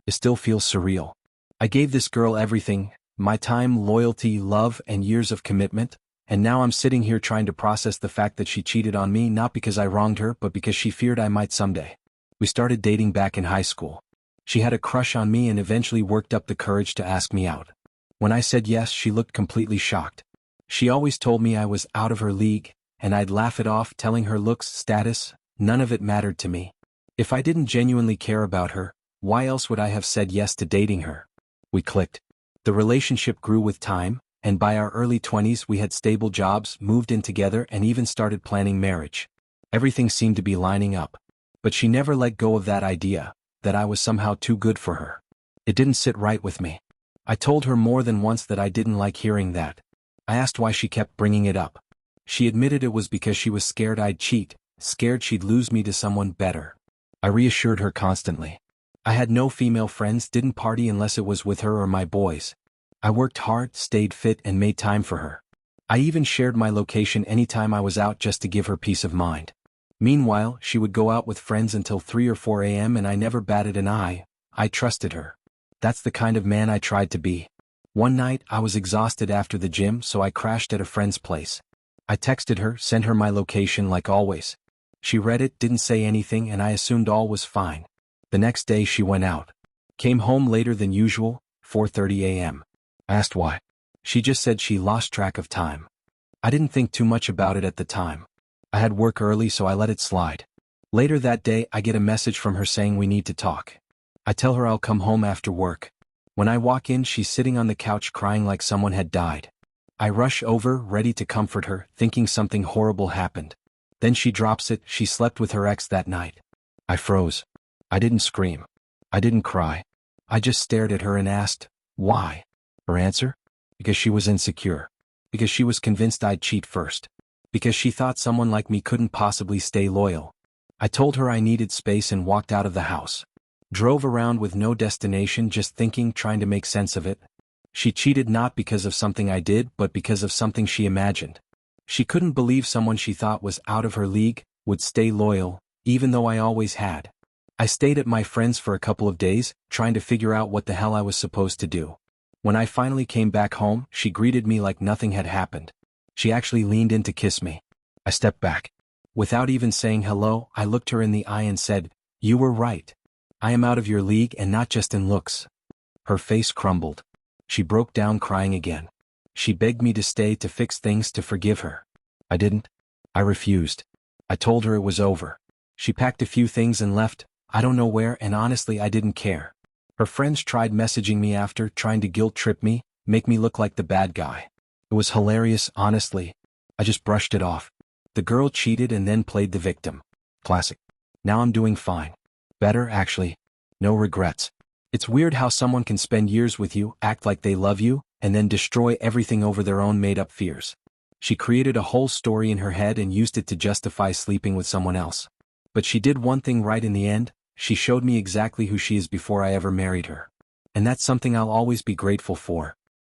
It still feels surreal. I gave this girl everything, my time, loyalty, love, and years of commitment, and now I'm sitting here trying to process the fact that she cheated on me not because I wronged her but because she feared I might someday. We started dating back in high school. She had a crush on me and eventually worked up the courage to ask me out. When I said yes, she looked completely shocked. She always told me I was out of her league, and I'd laugh it off, telling her looks, status, none of it mattered to me. If I didn't genuinely care about her, why else would I have said yes to dating her? We clicked. The relationship grew with time, and by our early 20s we had stable jobs, moved in together, and even started planning marriage. Everything seemed to be lining up. But she never let go of that idea, that I was somehow too good for her. It didn't sit right with me. I told her more than once that I didn't like hearing that. I asked why she kept bringing it up. She admitted it was because she was scared I'd cheat, scared she'd lose me to someone better. I reassured her constantly. I had no female friends, didn't party unless it was with her or my boys. I worked hard, stayed fit, and made time for her. I even shared my location anytime I was out just to give her peace of mind. Meanwhile, she would go out with friends until 3 or 4 a.m. and I never batted an eye. I trusted her. That's the kind of man I tried to be. One night, I was exhausted after the gym, so I crashed at a friend's place. I texted her, sent her my location like always. She read it, didn't say anything, and I assumed all was fine. The next day she went out. Came home later than usual, 4:30 a.m. I asked why. She just said she lost track of time. I didn't think too much about it at the time. I had work early, so I let it slide. Later that day, I get a message from her saying we need to talk. I tell her I'll come home after work. When I walk in, she's sitting on the couch crying like someone had died. I rush over, ready to comfort her, thinking something horrible happened. Then she drops it, she slept with her ex that night. I froze. I didn't scream. I didn't cry. I just stared at her and asked, why? Her answer? Because she was insecure. Because she was convinced I'd cheat first. Because she thought someone like me couldn't possibly stay loyal. I told her I needed space and walked out of the house. Drove around with no destination, just thinking, trying to make sense of it. She cheated not because of something I did, but because of something she imagined. She couldn't believe someone she thought was out of her league would stay loyal, even though I always had. I stayed at my friend's for a couple of days, trying to figure out what the hell I was supposed to do. When I finally came back home, she greeted me like nothing had happened. She actually leaned in to kiss me. I stepped back. Without even saying hello, I looked her in the eye and said, "You were right. I am out of your league, and not just in looks." Her face crumbled. She broke down crying again. She begged me to stay, to fix things, to forgive her. I didn't. I refused. I told her it was over. She packed a few things and left, I don't know where, and honestly I didn't care. Her friends tried messaging me after, trying to guilt-trip me, make me look like the bad guy. It was hilarious, honestly. I just brushed it off. The girl cheated and then played the victim. Classic. Now I'm doing fine. Better, actually. No regrets. It's weird how someone can spend years with you, act like they love you, and then destroy everything over their own made-up fears. She created a whole story in her head and used it to justify sleeping with someone else. But she did one thing right in the end. She showed me exactly who she is before I ever married her. And that's something I'll always be grateful for.